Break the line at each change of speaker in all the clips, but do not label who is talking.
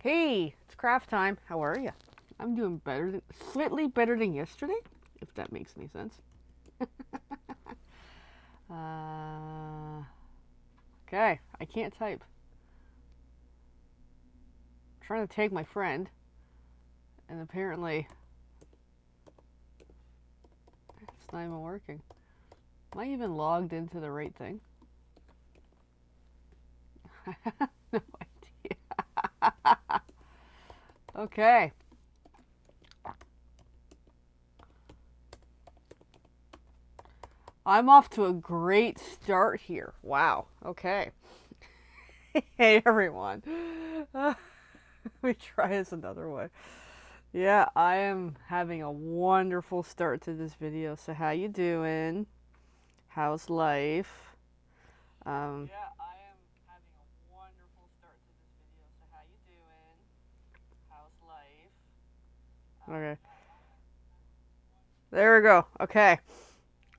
Hey, it's craft time. How are you? I'm doing slightly better than yesterday, if that makes any sense. uh, okay, I can't type. I'm trying to tag my friend, and apparently it's not even working. Am I even logged into the right thing? I have no idea. Okay. I'm off to a great start here. Wow. Okay. Hey everyone. Let me try this another way. Yeah, I am having a wonderful start to this video. So how you doing? How's life? Yeah, I am having a wonderful start to this video. So how you doing? How's life? Okay. There we go. Okay.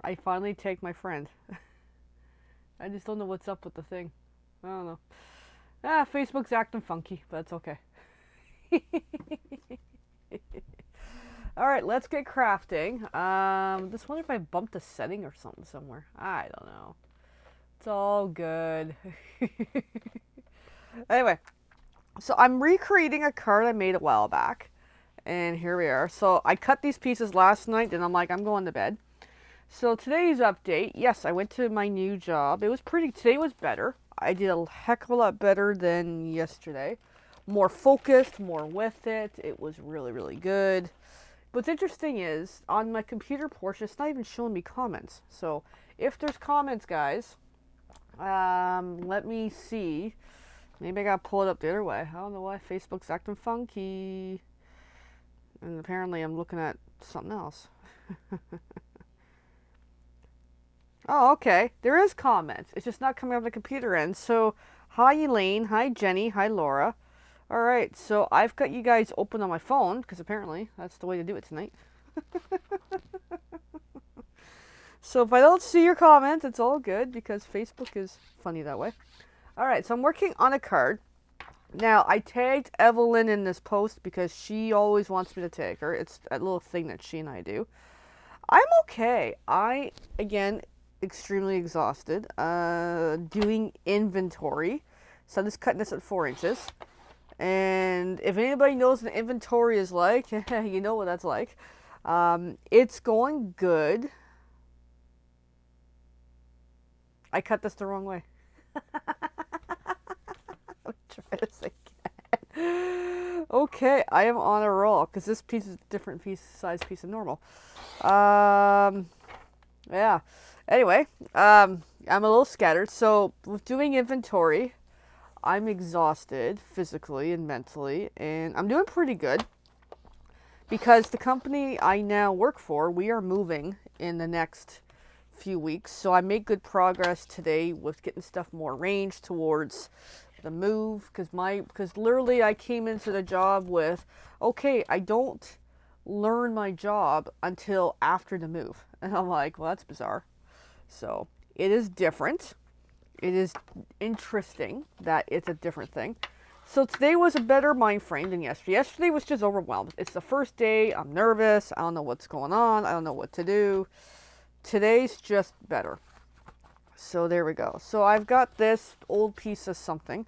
I finally take my friend. I just don't know what's up with the thing. I don't know. Facebook's acting funky, but it's okay. All right, let's get crafting. Just wonder if I bumped a setting or something somewhere. I don't know. It's all good. Anyway, so I'm recreating a card I made a while back, and here we are. So I cut these pieces last night, and I'm like, I'm going to bed. So today's update, yes, I went to my new job. It was today was better. I did a heck of a lot better than yesterday. More focused, more with it. It was really, really good. What's interesting is, on my computer portion, it's not even showing me comments. So, if there's comments, guys, let me see. Maybe I gotta pull it up the other way. I don't know why Facebook's acting funky. And apparently I'm looking at something else. Oh, okay. There is comments. It's just not coming up the computer end. So, hi Elaine, hi Jenny, hi Laura. All right, so I've got you guys open on my phone because apparently that's the way to do it tonight. So if I don't see your comments, it's all good because Facebook is funny that way. All right, so I'm working on a card. Now, I tagged Evelyn in this post because she always wants me to tag her. It's a little thing that she and I do. I'm okay. Again, extremely exhausted. Doing inventory. So I'm just cutting this at 4 inches. And if anybody knows what inventory is like, you know what that's like. It's going good. I cut this the wrong way. I'll try this again. Okay, I am on a roll because this piece is a different size piece of normal. Yeah. Anyway, I'm a little scattered. So with doing inventory, I'm exhausted physically and mentally, and I'm doing pretty good because the company I now work for, we are moving in the next few weeks. So I made good progress today with getting stuff more arranged towards the move because literally I came into the job with, okay, I don't learn my job until after the move. And I'm like, well, that's bizarre. So it is different. It is interesting that it's a different thing. So today was a better mind frame than yesterday. Yesterday was just overwhelmed. It's the first day. I'm nervous. I don't know what's going on. I don't know what to do. Today's just better. So there we go. So I've got this old piece of something.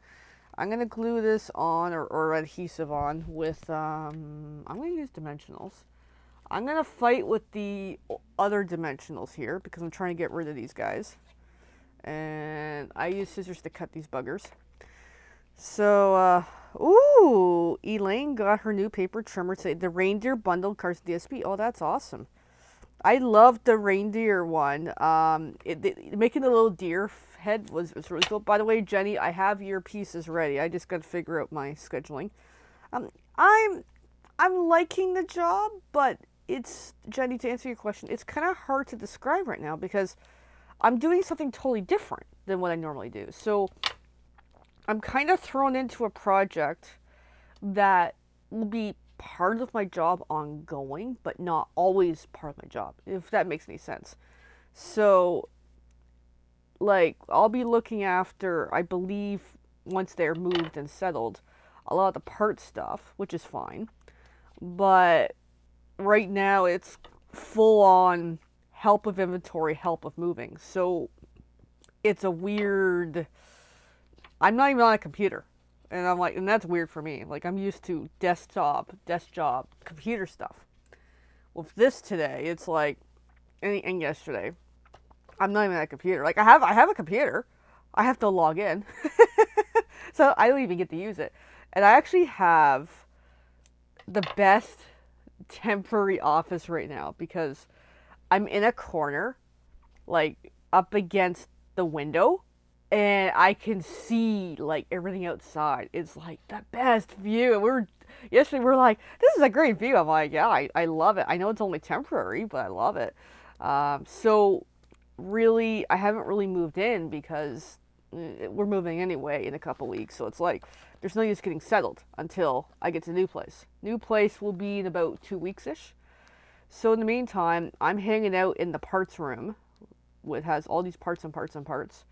I'm going to glue this on or adhesive on with, I'm going to use dimensionals. I'm going to fight with the other dimensionals here because I'm trying to get rid of these guys. And I use scissors to cut these buggers. So, ooh, Elaine got her new paper trimmer today. The reindeer bundled cards DSP. Oh, that's awesome. I loved the reindeer one. Making the little deer head was really cool. By the way, Jenny, I have your pieces ready. I just got to figure out my scheduling. I'm liking the job, but it's, Jenny, to answer your question, it's kind of hard to describe right now because I'm doing something totally different than what I normally do. So I'm kind of thrown into a project that will be part of my job ongoing, but not always part of my job, if that makes any sense. So, like, I'll be looking after, I believe, once they're moved and settled, a lot of the part stuff, which is fine. But right now it's full on help with inventory, help with moving. So it's a weird. I'm not even on a computer. And I'm like, and that's weird for me. Like, I'm used to desktop, desk job, computer stuff. With this today, it's like, and yesterday, I'm not even at a computer. Like, I have a computer. I have to log in. So I don't even get to use it. And I actually have the best temporary office right now because I'm in a corner, like up against the window, and I can see like everything outside. It's like the best view. And yesterday we were like, this is a great view. I'm like, yeah, I love it. I know it's only temporary, but I love it. So really, I haven't really moved in because we're moving anyway in a couple weeks. So it's like there's no use getting settled until I get to the new place. New place will be in about 2 weeks ish. So in the meantime, I'm hanging out in the parts room, which has all these parts and parts and parts,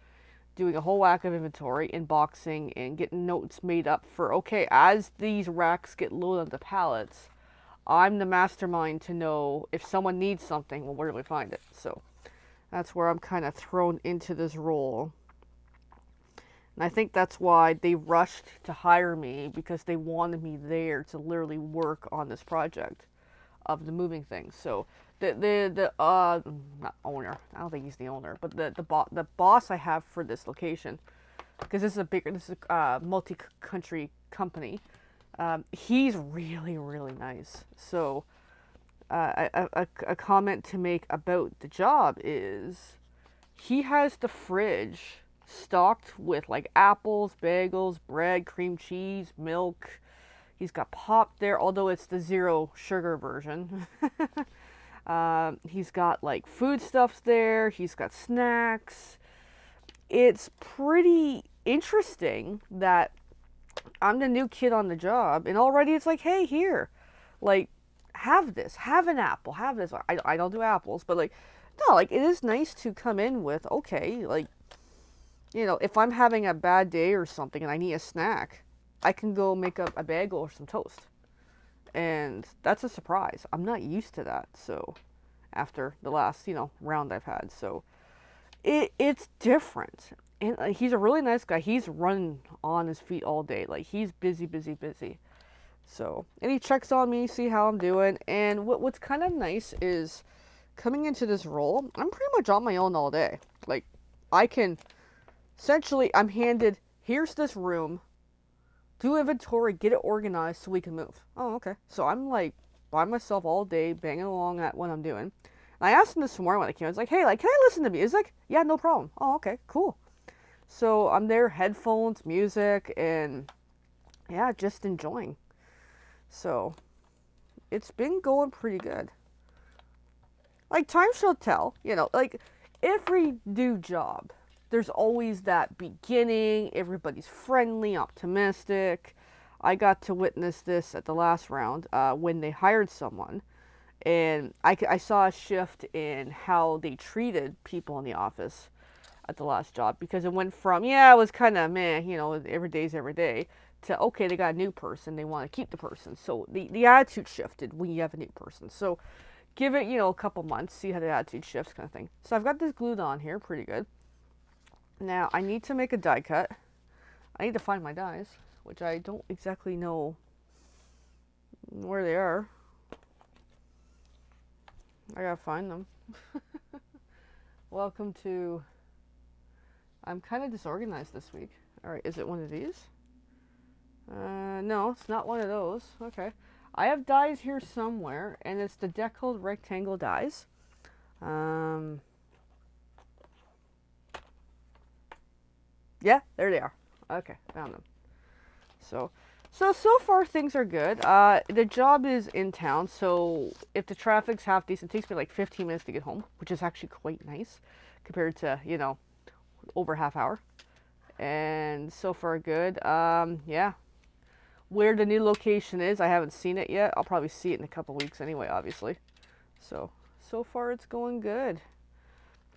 doing a whole whack of inventory, unboxing, and getting notes made up for, okay, as these racks get loaded onto pallets, I'm the mastermind to know if someone needs something, well, where do we find it? So that's where I'm kind of thrown into this role. And I think that's why they rushed to hire me, because they wanted me there to literally work on this project of the moving things. So the not owner, I don't think he's the owner, but the boss I have for this location, because this is a multi-country company. He's really, really nice. So a comment to make about the job is he has the fridge stocked with like apples, bagels, bread, cream cheese, milk. He's got pop there, although it's the zero sugar version. He's got like foodstuffs there. He's got snacks. It's pretty interesting that I'm the new kid on the job, and already it's like, hey, here, like, have this, have an apple, have this. I don't do apples, but like, no, like, it is nice to come in with, okay, like, if I'm having a bad day or something and I need a snack, I can go make up a bagel or some toast. And that's a surprise. I'm not used to that. So after the last, round I've had. So it's different. And he's a really nice guy. He's running on his feet all day. Like, he's busy, busy, busy. So, and he checks on me, see how I'm doing. And what's kind of nice is coming into this role, I'm pretty much on my own all day. Like, I can, essentially, I'm handed, here's this room, do inventory, get it organized so we can move. Oh, okay. So I'm like by myself all day, banging along at what I'm doing. And I asked him this morning when I came. I was like, hey, like, can I listen to music? Like, yeah, no problem. Oh, okay, cool. So I'm there, headphones, music, and yeah, just enjoying. So it's been going pretty good. Like, time shall tell, like every new job, there's always that beginning. Everybody's friendly, optimistic. I got to witness this at the last round when they hired someone. And I saw a shift in how they treated people in the office at the last job, because it went from, yeah, it was kind of meh, every day's every day, to, okay, they got a new person, they want to keep the person. So the attitude shifted when you have a new person. So give it, a couple months, see how the attitude shifts, kind of thing. So I've got this glued on here, pretty good. Now I need to make a die cut. I need to find my dies, which I don't exactly know where they are. I gotta find them. Welcome to... I'm kind of disorganized this week. Alright, is it one of these? No, it's not one of those. Okay. I have dies here somewhere, and it's the Deckled Rectangle dies. Yeah, there they are. Okay, found them. So far things are good. The job is in town, so if the traffic's half decent, it takes me like 15 minutes to get home, which is actually quite nice compared to, over half hour. And so far good. Yeah. Where the new location is, I haven't seen it yet. I'll probably see it in a couple weeks anyway, obviously. So far it's going good.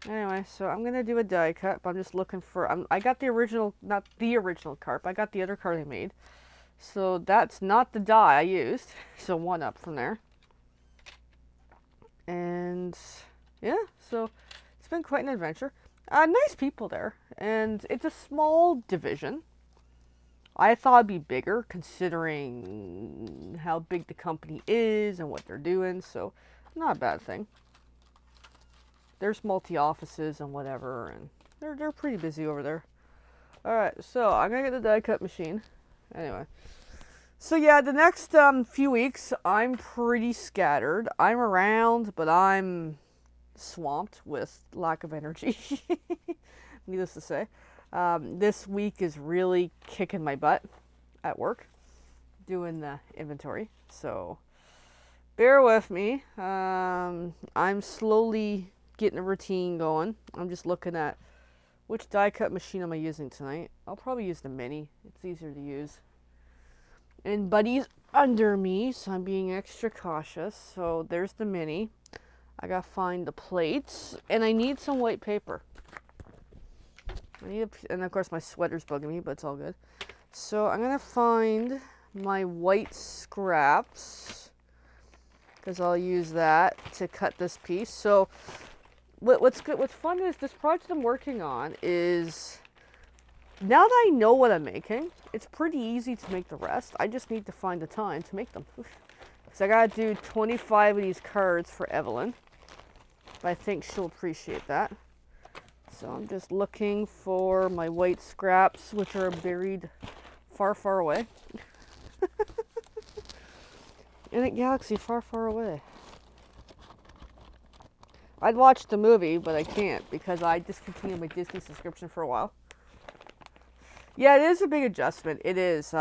Anyway, so I'm gonna do a die cut, but I'm just looking for. I got the original, not the original carp. I got the other card I made. So that's not the die I used. So one up from there. And yeah, so it's been quite an adventure. Nice people there. And it's a small division. I thought it'd be bigger considering how big the company is and what they're doing. So not a bad thing. There's multi offices and whatever, and they're pretty busy over there. All right, so I'm gonna get the die cut machine. Anyway, so yeah, the next few weeks I'm pretty scattered. I'm around, but I'm swamped with lack of energy. Needless to say, this week is really kicking my butt at work, doing the inventory. So bear with me. I'm slowly getting a routine going. I'm just looking at which die cut machine am I using tonight. I'll probably use the mini. It's easier to use. And Buddy's under me, so I'm being extra cautious. So there's the mini. I gotta find the plates, and I need some white paper. And of course my sweater's bugging me, but it's all good. So I'm gonna find my white scraps, because I'll use that to cut this piece. So what's fun is this project I'm working on is, now that I know what I'm making, it's pretty easy to make the rest. I just need to find the time to make them. Because I gotta do 25 of these cards for Evelyn. I think she'll appreciate that. So I'm just looking for my white scraps, which are buried far, far away. In a galaxy far, far away. I'd watch the movie, but I can't because I discontinued my Disney subscription for a while. Yeah, it is a big adjustment. It is.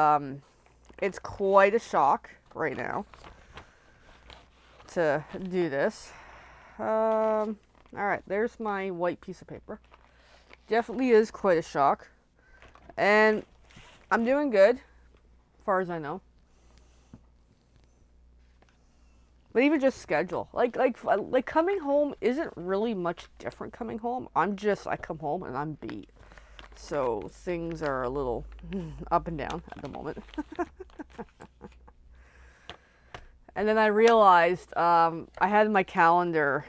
It's quite a shock right now to do this. All right, there's my white piece of paper. Definitely is quite a shock. And I'm doing good, as far as I know. But even just schedule, like coming home isn't really much different coming home. I come home and I'm beat. So things are a little up and down at the moment. And then I realized I had in my calendar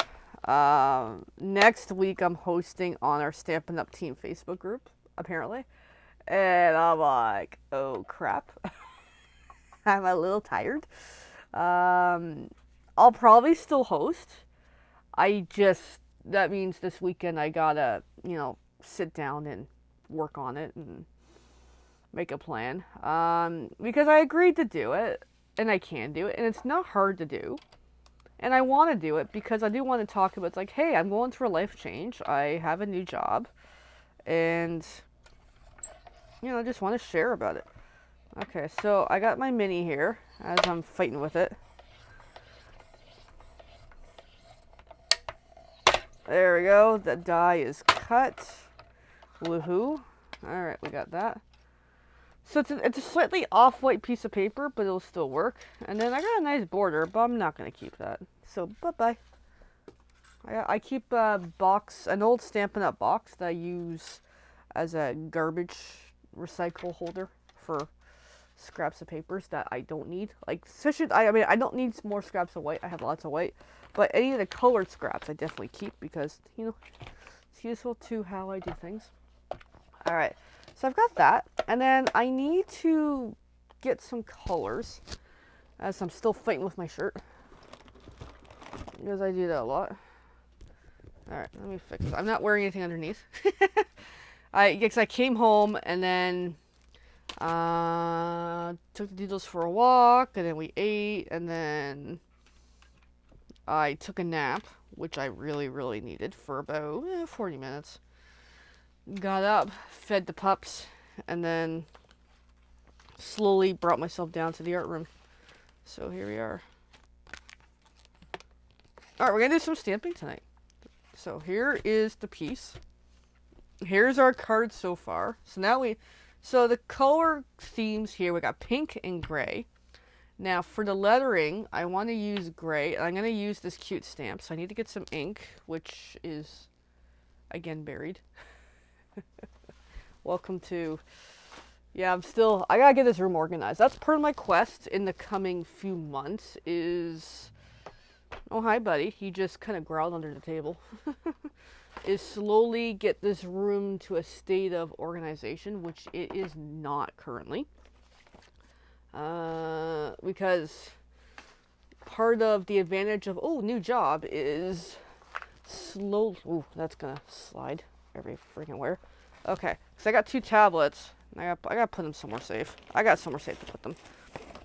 next week I'm hosting on our Stampin' Up! Team Facebook group, apparently. And I'm like, oh crap. I'm a little tired. I'll probably still host. That means this weekend I gotta, sit down and work on it and make a plan. Because I agreed to do it, and I can do it, and it's not hard to do. And I want to do it because I do want to talk about, it's like, hey, I'm going through a life change. I have a new job, and, I just want to share about it. Okay, so I got my mini here as I'm fighting with it. There we go. The die is cut. Woohoo. Alright, we got that. So it's a slightly off-white piece of paper, but it'll still work. And then I got a nice border, but I'm not going to keep that. So, bye-bye. I keep an old Stampin' Up! Box that I use as a garbage recycle holder for scraps of papers that I don't need. Like, I don't need more scraps of white. I have lots of white. But any of the colored scraps I definitely keep because, it's useful to how I do things. Alright, so I've got that. And then I need to get some colors as I'm still fighting with my shirt. Because I do that a lot. Alright, let me fix it. I'm not wearing anything underneath. Because I came home and then took the doodles for a walk, and then we ate, and then I took a nap, which I really, really needed for about 40 minutes. Got up, fed the pups, and then slowly brought myself down to the art room. So here we are. Alright, we're going to do some stamping tonight. So here is the piece. Here's our card so far. So the color themes here, we got pink and gray. Now for the lettering, I want to use gray. I'm going to use this cute stamp. So I need to get some ink, which is, again, buried. Welcome to, Yeah, I gotta get this room organized. That's part of my quest in the coming few months is, oh, hi, buddy. He just kind of growled under the table. Is slowly get this room to a state of organization, which it is not currently. Because part of the advantage of, oh, new job is slow. Ooh, that's gonna slide every freaking where. Okay, so I got 2 tablets. I gotta put them somewhere safe. I got somewhere safe to put them.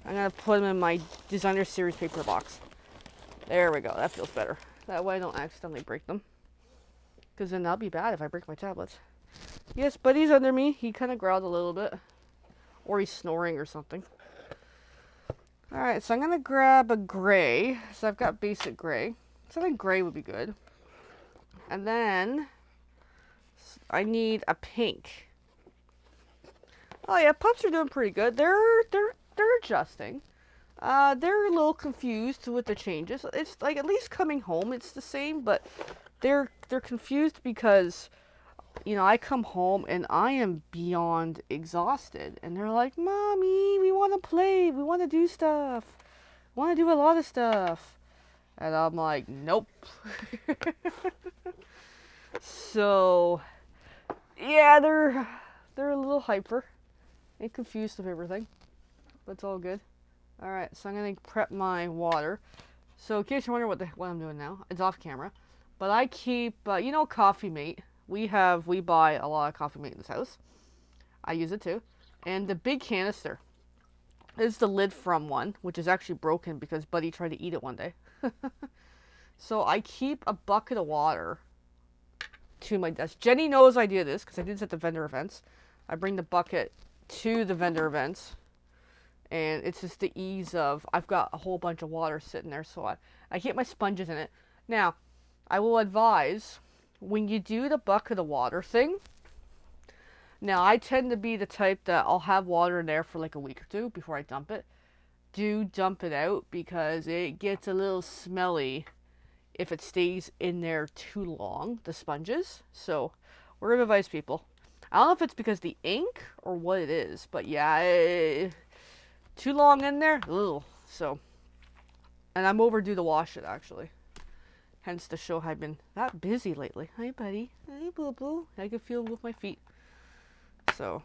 I'm gonna put them in my designer series paper box. There we go. That feels better. That way I don't accidentally break them. Because then that'll be bad if I break my tablets. Yes, Buddy's under me. He kind of growled a little bit. Or he's snoring or something. Alright, so I'm going to grab a gray. So I've got basic gray. Something gray would be good. And then I need a pink. Oh yeah, pups are doing pretty good. They're adjusting. They're a little confused with the changes. It's like at least coming home it's the same, but they're confused because, you know, I come home and I am beyond exhausted, and they're like, "Mommy, we want to play. We want to do stuff. We want to do a lot of stuff." And I'm like, "Nope." So, yeah, they're a little hyper and confused of everything, but it's all good. All right, so I'm gonna prep my water. So in case you're wondering what I'm doing now, it's off camera. But I keep, you know, Coffee Mate. We buy a lot of Coffee Mate in this house. I use it too. And the big canister is the lid from one, which is actually broken because Buddy tried to eat it one day. So I keep a bucket of water to my desk. Jenny knows I do this because I do this at the vendor events. I bring the bucket to the vendor events. And it's just the ease of, I've got a whole bunch of water sitting there, so I keep my sponges in it. Now, I will advise, when you do the bucket of water thing, now I tend to be the type that I'll have water in there for like a week or 2 before I dump it. Do dump it out because it gets a little smelly if it stays in there too long, the sponges. So, we're going to advise people. I don't know if it's because the ink or what it is, but yeah, too long in there, ugh. So, and I'm overdue to wash it actually. Hence the show I've been that busy lately. Hi, buddy. Hi, boo boo. I can feel with my feet. So,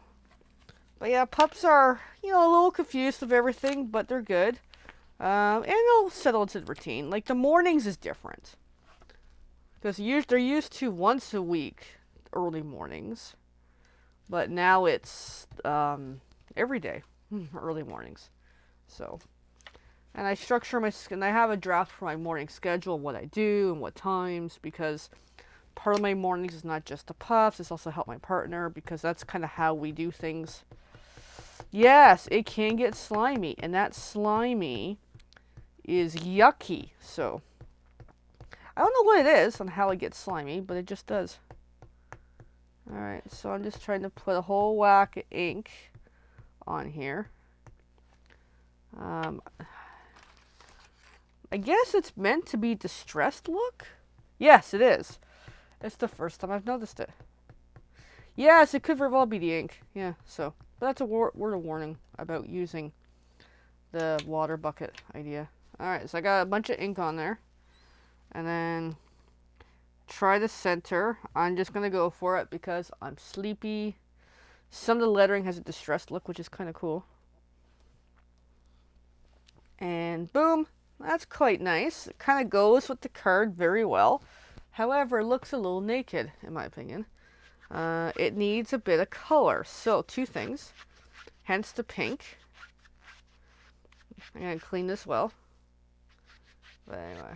but yeah, pups are, you know, a little confused of everything, but they're good. And they'll settle into the routine. Like the mornings is different because they're used to once a week early mornings, but now it's every day. Early mornings. So, and I structure and I have a draft for my morning schedule, what I do and what times, because part of my mornings is not just the puffs, it's also help my partner, because that's kind of how we do things. Yes, it can get slimy, and that slimy is yucky. So, I don't know what it is on how it gets slimy, but it just does. Alright, so I'm just trying to put a whole whack of ink on here. I guess it's meant to be distressed look. Yes, it is. It's the first time I've noticed it. Yes, it could very well be the ink. Yeah, so. But that's a word of warning about using the water bucket idea. Alright, so I got a bunch of ink on there. And then try the center. I'm just going to go for it because I'm sleepy. Some of the lettering has a distressed look, which is kind of cool. And boom, that's quite nice. It kind of goes with the card very well. However, it looks a little naked, in my opinion. It needs a bit of color. So, 2 things. Hence the pink. I'm going to clean this well. But anyway.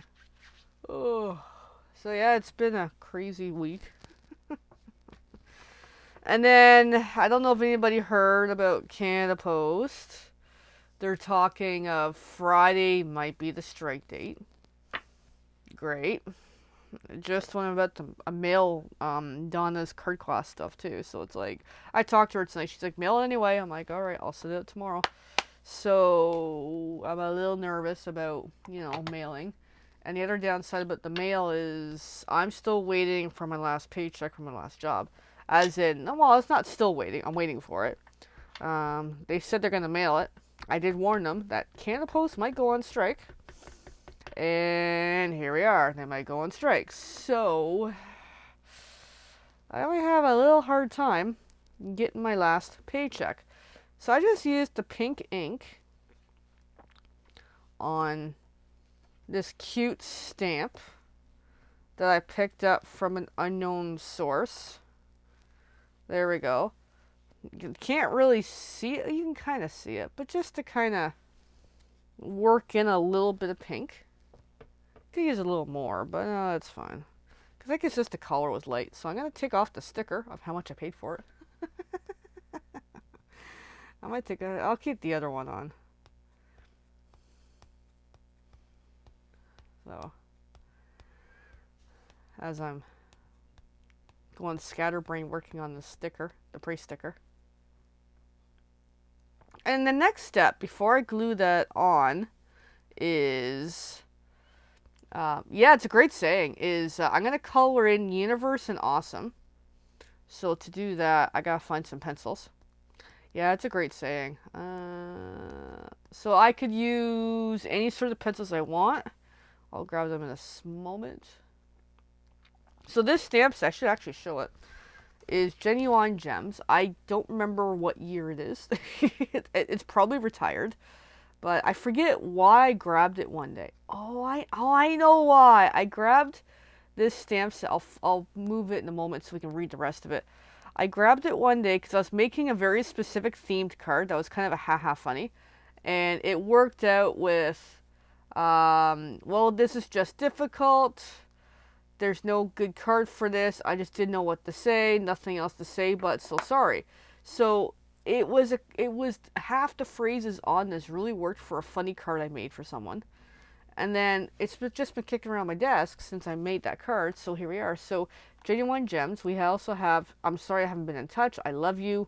Oh. So yeah, it's been a crazy week. And then, I don't know if anybody heard about Canada Post. They're talking of Friday might be the strike date. Great. Just one about a mail Donna's card class stuff too. So it's like, I talked to her tonight. She's like, mail it anyway. I'm like, alright, I'll send it tomorrow. So I'm a little nervous about, you know, mailing. And the other downside about the mail is I'm still waiting for my last paycheck from my last job. As in, well, it's not still waiting. I'm waiting for it. They said they're gonna mail it. I did warn them that Canada Post might go on strike. And here we are. They might go on strike. So I only have a little hard time getting my last paycheck. So I just used the pink ink on this cute stamp that I picked up from an unknown source. There we go. You can't really see it. You can kind of see it, but just to kind of work in a little bit of pink. Could use a little more, but that's fine. Because I think it's just the color was light. So I'm going to take off the sticker of how much I paid for it. I'll keep the other one on. So, as I'm going scatterbrain working on the sticker, the pre-sticker. And the next step, before I glue that on, is, yeah, it's a great saying, is I'm going to color in Universe and Awesome. So to do that, I got to find some pencils. Yeah, it's a great saying. So I could use any sort of pencils I want. I'll grab them in a moment. So this stamp set, I should actually show it, is Genuine Gems. I don't remember what year it is. It's probably retired. But I forget why I grabbed it one day. Oh, I know why. I grabbed this stamp set. I'll move it in a moment so we can read the rest of it. I grabbed it one day because I was making a very specific themed card that was kind of a haha funny. And it worked out with, well, this is just difficult. There's no good card for this. I just didn't know what to say. Nothing else to say but so sorry. So it was half the phrases on this really worked for a funny card I made for someone. And then it's just been kicking around my desk since I made that card. So here we are. So Genuine Gems. We also have, I'm sorry I haven't been in touch. I love you.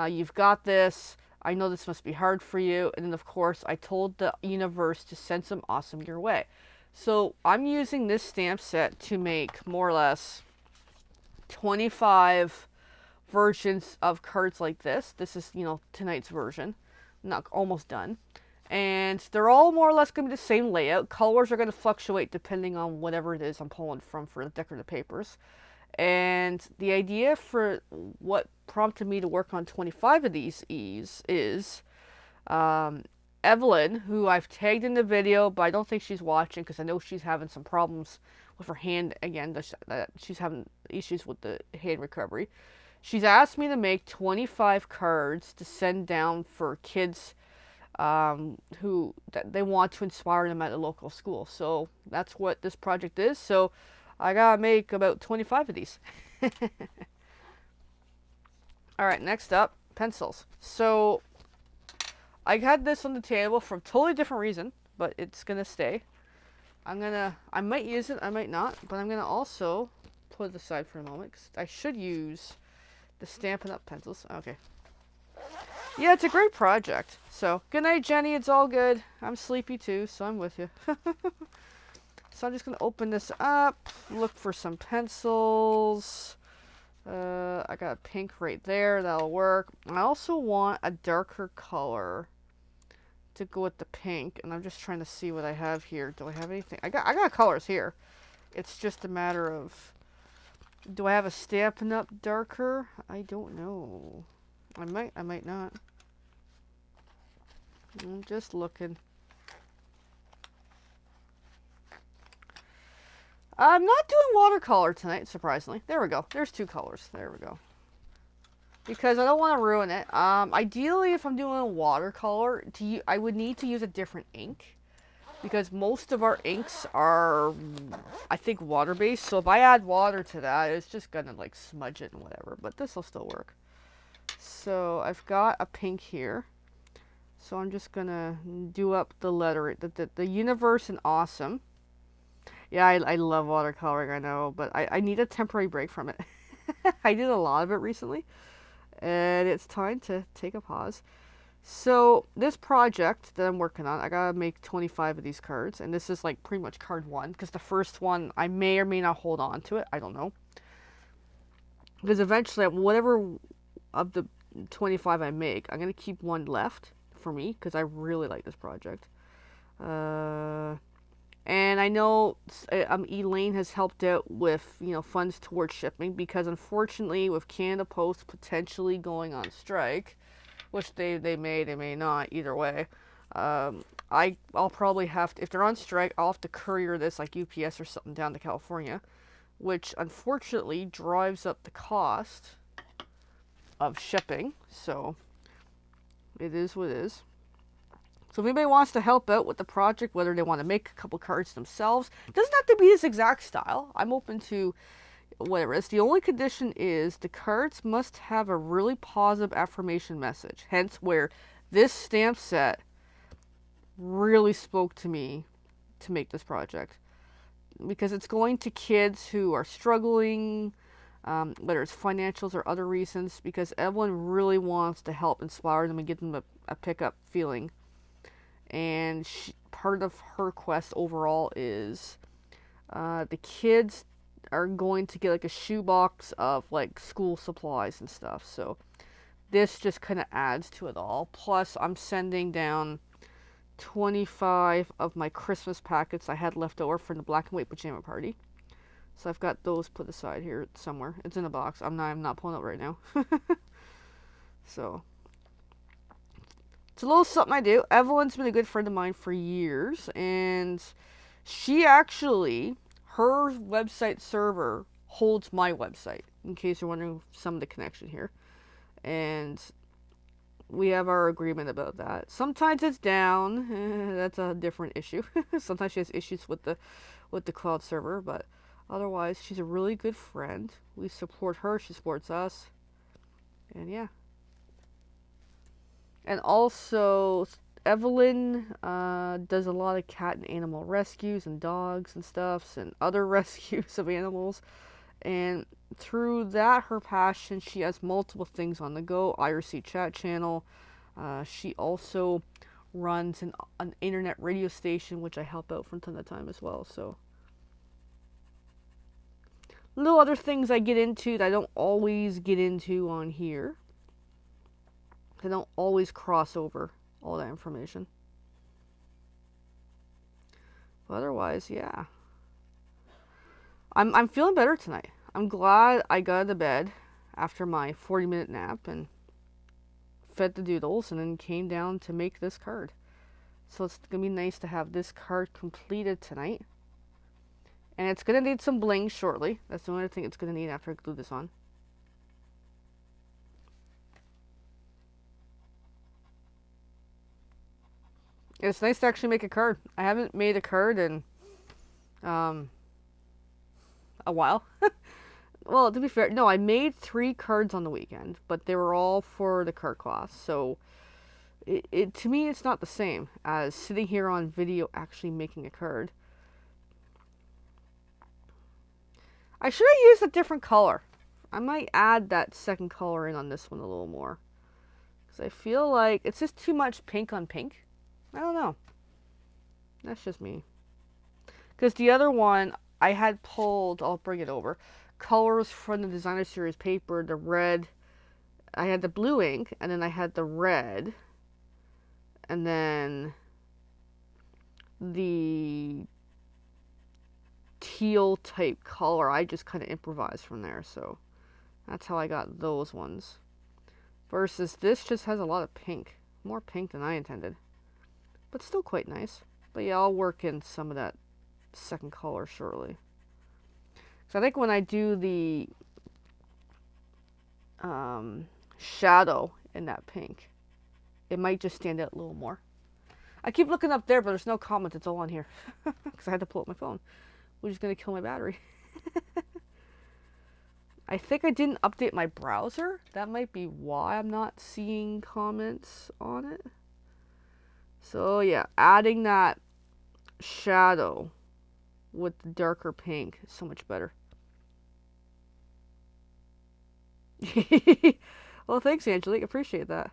You've got this. I know this must be hard for you. And then, of course, I told the universe to send some awesome your way. So I'm using this stamp set to make more or less 25 versions of cards like this. This is, tonight's version. Not almost done. And they're all more or less going to be the same layout. Colors are going to fluctuate depending on whatever it is I'm pulling from for the decorative papers. And the idea for what prompted me to work on 25 of these is Evelyn, who I've tagged in the video, but I don't think she's watching because I know she's having some problems with her hand again. She's having issues with the hand recovery. She's asked me to make 25 cards to send down for kids who they want to inspire them at a local school. So that's what this project is. So I gotta make about 25 of these. Alright, next up, pencils. So I had this on the table for a totally different reason, but it's gonna stay. I might use it, I might not, but I'm gonna also put it aside for a moment, because I should use the Stampin' Up! Pencils. Okay. Yeah, it's a great project. So, good night, Jenny. It's all good. I'm sleepy too, so I'm with you. So I'm just going to open this up, look for some pencils. I got a pink right there. That'll work. I also want a darker color to go with the pink, and I'm just trying to see what I have here. Do I have anything? I got colors here. It's just a matter of, do I have a Stampin' Up! Darker? I don't know. I might not. I'm just looking. I'm not doing watercolor tonight, surprisingly. There we go. There's two colors. There we go. Because I don't want to ruin it. Ideally, if I'm doing watercolor, I would need to use a different ink. Because most of our inks are, I think, water-based. So if I add water to that, it's just going to, like, smudge it and whatever. But this will still work. So I've got a pink here. So I'm just going to do up the letter, the universe and awesome. Yeah, I love watercoloring, I know, but I need a temporary break from it. I did a lot of it recently, and it's time to take a pause. So this project that I'm working on, I gotta make 25 of these cards, and this is like pretty much card one, because the first one, I may or may not hold on to it, I don't know. Because eventually, whatever of the 25 I make. I'm going to keep one left for me because I really like this project. And I know Elaine has helped out with, funds towards shipping because unfortunately with Canada Post potentially going on strike, which they may not, either way, I'll probably have to, if they're on strike, I'll have to courier this like UPS or something down to California, which unfortunately drives up the cost of shipping. So it is what it is. So if anybody wants to help out with the project, whether they want to make a couple cards themselves, it doesn't have to be this exact style. I'm open to whatever it is. The only condition is the cards must have a really positive affirmation message. Hence where this stamp set really spoke to me to make this project. Because it's going to kids who are struggling, whether it's financials or other reasons, because Evelyn really wants to help inspire them and give them a pickup feeling. And part of her quest overall is the kids are going to get like a shoebox of like school supplies and stuff. So this just kind of adds to it all. Plus, I'm sending down 25 of my Christmas packets I had left over from the black and white pajama party. So I've got those put aside here somewhere. It's in a box. I'm not pulling it right now. So it's a little something I do. Evelyn's been a good friend of mine for years, and she actually, her website server holds my website, in case you're wondering some of the connection here. And we have our agreement about that. Sometimes it's down. That's a different issue. Sometimes she has issues with the cloud server, but otherwise she's a really good friend. We support her, she supports us. And yeah. And also, Evelyn does a lot of cat and animal rescues and dogs and stuff and other rescues of animals. And through that, her passion, she has multiple things on the go. IRC chat channel. She also runs an internet radio station, which I help out from time to time as well. So, little other things I get into that I don't always get into on here. I don't always cross over all that information. But otherwise, yeah. I'm feeling better tonight. I'm glad I got out of bed after my 40-minute nap and fed the doodles and then came down to make this card. So it's going to be nice to have this card completed tonight. And it's going to need some bling shortly. That's the only thing it's going to need after I glue this on. It's nice to actually make a card. I haven't made a card in a while. Well, to be fair, no, I made 3 cards on the weekend, but they were all for the card class. So it to me, it's not the same as sitting here on video actually making a card. I should have used a different color. I might add that second color in on this one a little more. Because I feel like it's just too much pink on pink. I don't know. That's just me. Because the other one, I had pulled, I'll bring it over, colors from the designer series paper, the red. I had the blue ink, and then I had the red. And then the teal type color. I just kind of improvised from there. So that's how I got those ones. Versus this just has a lot of pink. More pink than I intended. But still quite nice. But yeah, I'll work in some of that second color shortly. So I think when I do the shadow in that pink, it might just stand out a little more. I keep looking up there, but there's no comments. It's all on here. Because I had to pull up my phone, which is going to kill my battery. I think I didn't update my browser. That might be why I'm not seeing comments on it. So yeah, adding that shadow with the darker pink is so much better. Well, thanks, Angelique. Appreciate that.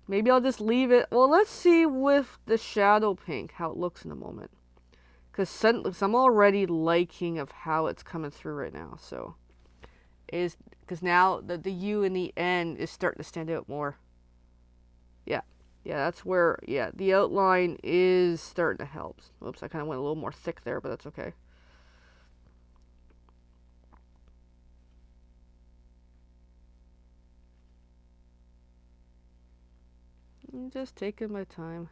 Maybe I'll just leave it. Well, let's see with the shadow pink how it looks in a moment. Because I'm already liking of how it's coming through right now. So is because now the U and the N is starting to stand out more. Yeah. Yeah, that's where, yeah, the outline is starting to help. Oops, I kind of went a little more thick there, but that's okay. I'm just taking my time.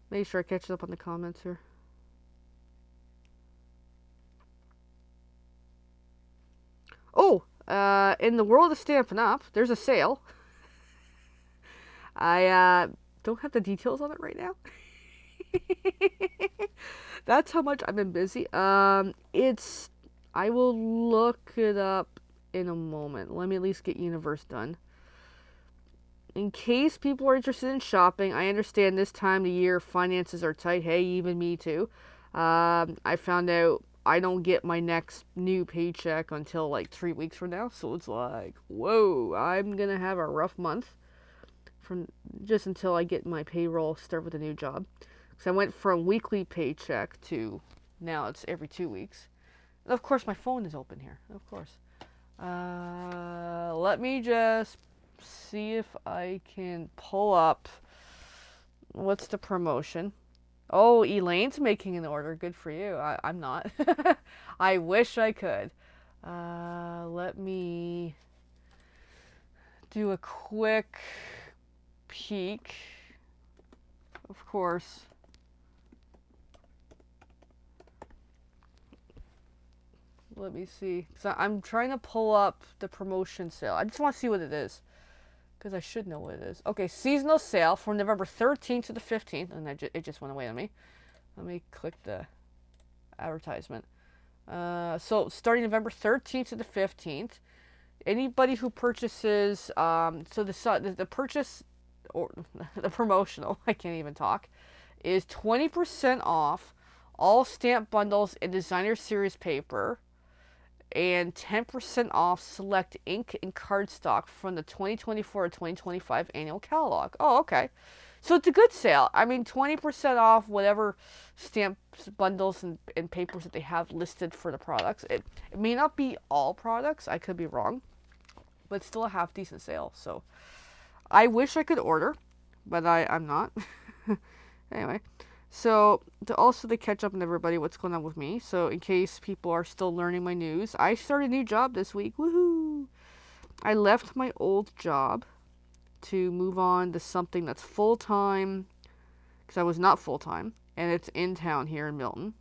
Make sure I catch up on the comments here. Oh, in the world of Stampin' Up, there's a sale. I don't have the details on it right now. That's how much I've been busy. It's I will look it up in a moment. Let me at least get Universe done. In case people are interested in shopping, I understand this time of the year finances are tight. Hey, even me too. I found out I don't get my next new paycheck until like 3 weeks from now. So it's like, whoa, I'm gonna have a rough month from just until I get my payroll, start with a new job. Because I went from weekly paycheck to now it's every 2 weeks. And of course, my phone is open here. Of course. Let me just see if I can pull up. What's the promotion? Oh, Elaine's making an order. Good for you. I'm not. I wish I could. Let me do a quick peek. Of course. Let me see. So I'm trying to pull up the promotion sale. I just want to see what it is. Because I should know what it is. Okay, seasonal sale from November 13th to the 15th. And it just went away on me. Let me click the advertisement. So starting November 13th to the 15th, anybody who purchases, so the purchase, or the promotional, I can't even talk, is 20% off all stamp bundles and designer series paper, and 10% off select ink and cardstock from the 2024 to 2025 annual catalog. Oh, okay. So it's a good sale. I mean, 20% off whatever stamps, bundles, and papers that they have listed for the products. It may not be all products. I could be wrong. But it's still a half decent sale. So I wish I could order, but I'm not. Anyway. So, to catch up on everybody, what's going on with me. So, in case people are still learning my news, I started a new job this week. Woohoo! I left my old job to move on to something that's full time, because I was not full time, and it's in town here in Milton.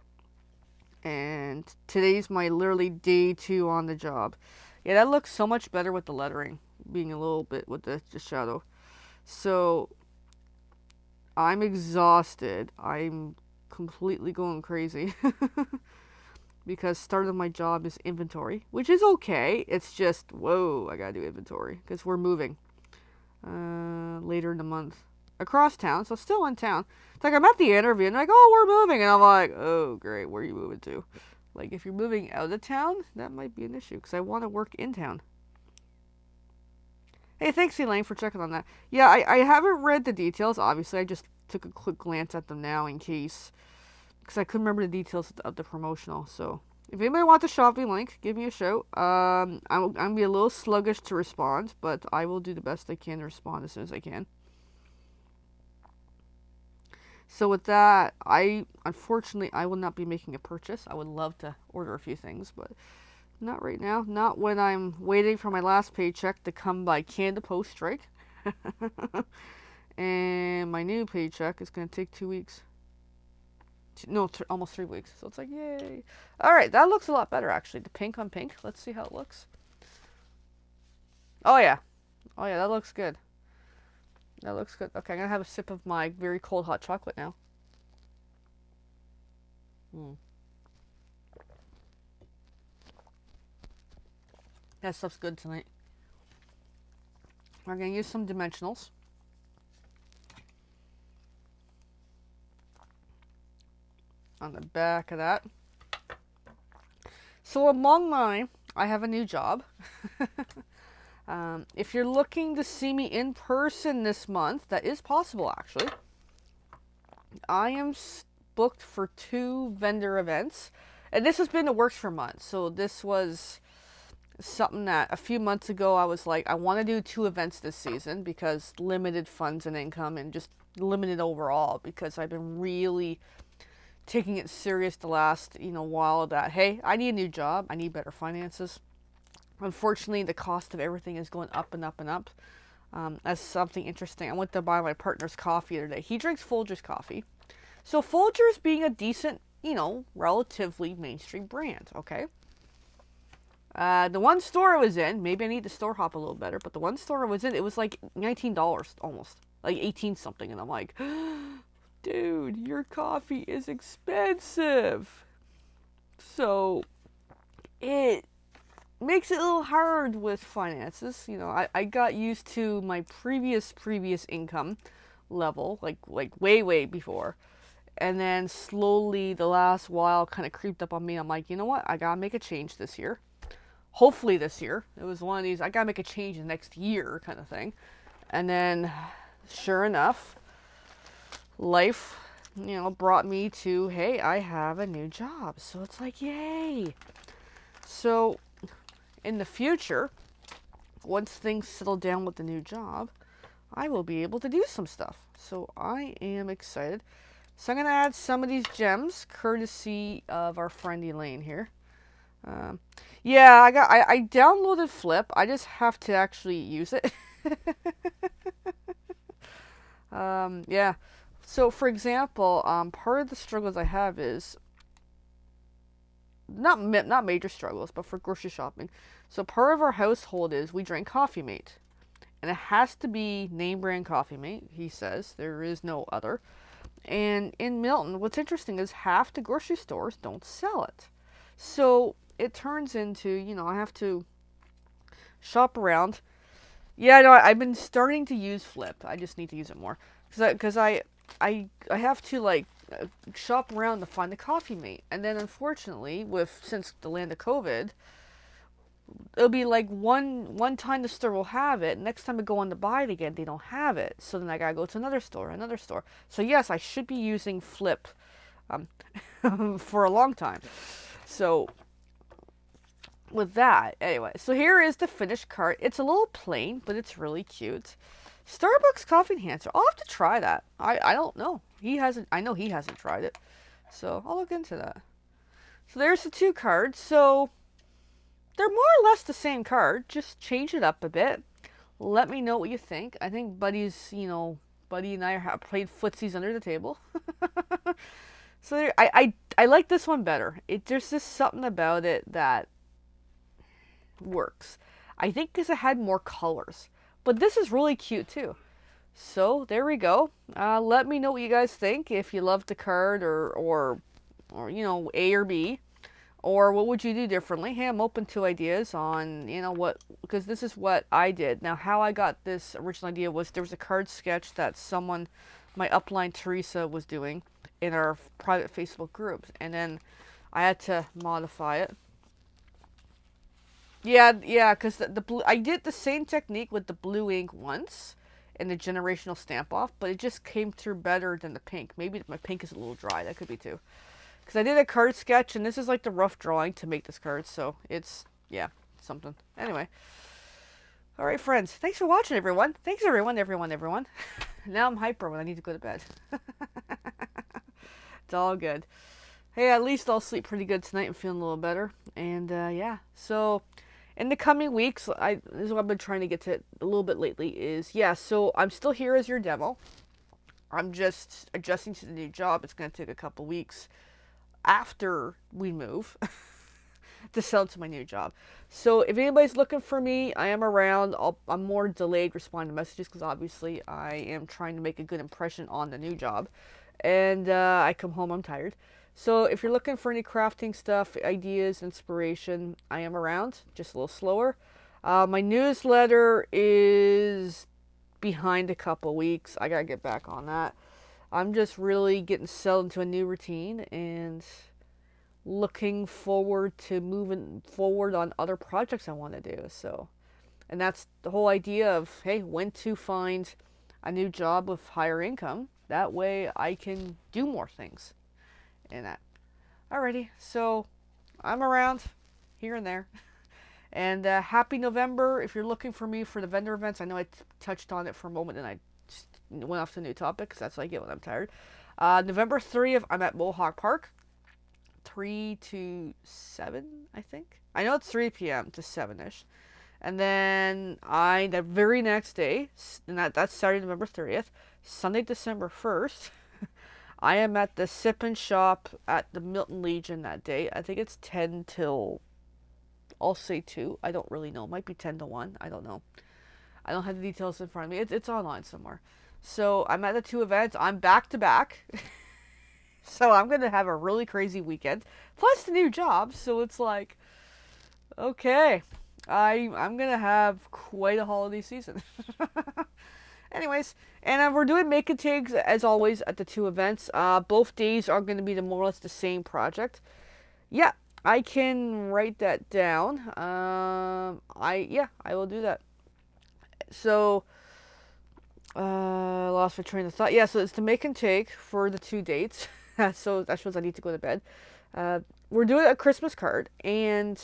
And today's my literally day 2 on the job. Yeah, that looks so much better with the lettering being a little bit with the shadow. So, I'm exhausted. I'm completely going crazy because start of my job is inventory, which is okay. It's just, whoa, I gotta do inventory because we're moving later in the month across town, so still in town. It's like I'm at the interview and they're like, oh, we're moving, and I'm like, oh, great, where are you moving to? Like, if you're moving out of town, that might be an issue because I want to work in town. Hey, thanks, Elaine, for checking on that. Yeah, I haven't read the details, obviously. I just took a quick glance at them now in case, because I couldn't remember the details of the promotional. So, if anybody wants a shopping link, give me a shout. I'm going to be a little sluggish to respond, but I will do the best I can to respond as soon as I can. So with that, unfortunately, I will not be making a purchase. I would love to order a few things, but not right now. Not when I'm waiting for my last paycheck to come by Canada Post strike. And my new paycheck is going to take 2 weeks. No, almost 3 weeks. So it's like, yay. All right, that looks a lot better, actually. The pink on pink. Let's see how it looks. Oh, yeah. Oh, yeah, that looks good. That looks good. Okay, I'm going to have a sip of my very cold hot chocolate now. That stuff's good tonight. We're going to use some dimensionals. On the back of that. So I have a new job. If you're looking to see me in person this month, that is possible actually. I am booked for 2 vendor events, and this has been in the works for months. So this was something that a few months ago I was like, I want to do 2 events this season because limited funds and income and just limited overall because I've been really taking it serious the last, while that, hey, I need a new job. I need better finances. Unfortunately, the cost of everything is going up and up and up. That's something interesting. I went to buy my partner's coffee the other day. He drinks Folgers coffee. So Folgers being a decent, relatively mainstream brand, okay? The one store I was in, maybe I need to store hop a little better, but the one store I was in, it was like $19 almost, like 18 something, and I'm like, dude, your coffee is expensive. So it makes it a little hard with finances. I got used to my previous income level, like way before. And then slowly the last while kind of creeped up on me. I'm like, you know what? I gotta make a change this year. Hopefully this year. It was one of these, I gotta make a change in the next year kind of thing. And then, sure enough, life, brought me to, hey, I have a new job. So it's like, yay. So in the future, once things settle down with the new job, I will be able to do some stuff. So I am excited. So I'm going to add some of these gems, courtesy of our friend Elaine here. Yeah, I downloaded Flip. I just have to actually use it. Yeah. So for example, part of the struggles I have is not major struggles, but for grocery shopping. So part of our household is we drink Coffee Mate, and it has to be name brand Coffee Mate. He says there is no other. And in Milton, what's interesting is half the grocery stores don't sell it. So it turns into, I have to shop around. Yeah, no, I've been starting to use Flip. I just need to use it more. Because I have to, shop around to find the Coffee Mate. And then, unfortunately, since the land of COVID, it'll be like one time the store will have it. Next time I go on to buy it again, they don't have it. So then I gotta go to another store. So yes, I should be using Flip for a long time. So with that, anyway, so here is the finished cart. It's a little plain, but it's really cute. Starbucks coffee enhancer. I'll have to try that. I don't know. I know he hasn't tried it. So I'll look into that. So there's the 2 cards. So they're more or less the same card, just change it up a bit. Let me know what you think. I think Buddy and I have played footsies under the table. So I like this one better. There's just something about it that works. I think because it had more colors. But this is really cute too. So there we go. Let me know what you guys think. If you love the card or A or B. Or what would you do differently? Hey, I'm open to ideas on, because this is what I did. Now, how I got this original idea was there was a card sketch that my upline Teresa, was doing in our private Facebook groups. And then I had to modify it. Yeah, because the blue, I did the same technique with the blue ink once in the generational stamp off, but it just came through better than the pink. Maybe my pink is a little dry. That could be too. Because I did a card sketch, and this is like the rough drawing to make this card, so it's, yeah, something. Anyway. Alright, friends. Thanks for watching, everyone. Thanks, everyone. Now I'm hyper when I need to go to bed. It's all good. Hey, at least I'll sleep pretty good tonight. I'm feeling a little better. And, yeah. So, in the coming weeks, this is what I've been trying to get to a little bit lately is, yeah, so I'm still here as your demo. I'm just adjusting to the new job. It's going to take a couple weeks after we move to sell to my new job. So if anybody's looking for me, I am around. I'm more delayed responding to messages because obviously I am trying to make a good impression on the new job. And I come home, I'm tired. So if you're looking for any crafting stuff, ideas, inspiration, I am around, just a little slower. My newsletter is behind a couple weeks. I gotta get back on that. I'm just really getting settled into a new routine and looking forward to moving forward on other projects I want to do. So, and that's the whole idea of, hey, when to find a new job with higher income. That way I can do more things in that. Alrighty, so I'm around here and there. And happy November. If you're looking for me for the vendor events, I know I touched on it for a moment and I just went off to a new topic because that's what I get when I'm tired. November 30th, I'm at Mohawk Park, 3 to 7, I think. I know it's 3 p.m. to 7 ish. And then the very next day, and that's Saturday, November 30th, Sunday, December 1st, I am at the Sip and Shop at the Milton Legion that day. I think it's 10 till, I'll say 2. I don't really know. It might be 10 to 1. I don't know. I don't have the details in front of me. It's online somewhere. So I'm at the 2 events. I'm back to back. So I'm going to have a really crazy weekend. Plus the new job. So it's like, okay, I'm going to have quite a holiday season. Anyways, and we're doing make and takes as always at the 2 events. Both days are going to be more or less the same project. Yeah, I can write that down. I will do that. So, lost my train of thought. Yeah, so it's the make and take for the 2 dates. So that shows I need to go to bed. We're doing a Christmas card, and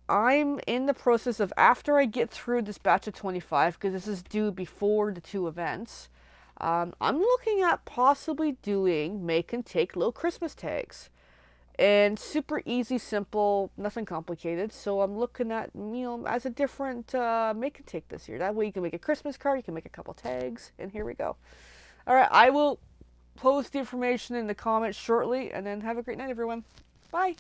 I'm in the process of, after I get through this batch of 25, because this is due before the 2 events, I'm looking at possibly doing make and take little Christmas tags. And super easy, simple, nothing complicated. So I'm looking at, as a different make and take this year. That way you can make a Christmas card, you can make a couple tags, and here we go. All right, I will post the information in the comments shortly, and then have a great night, everyone. Bye.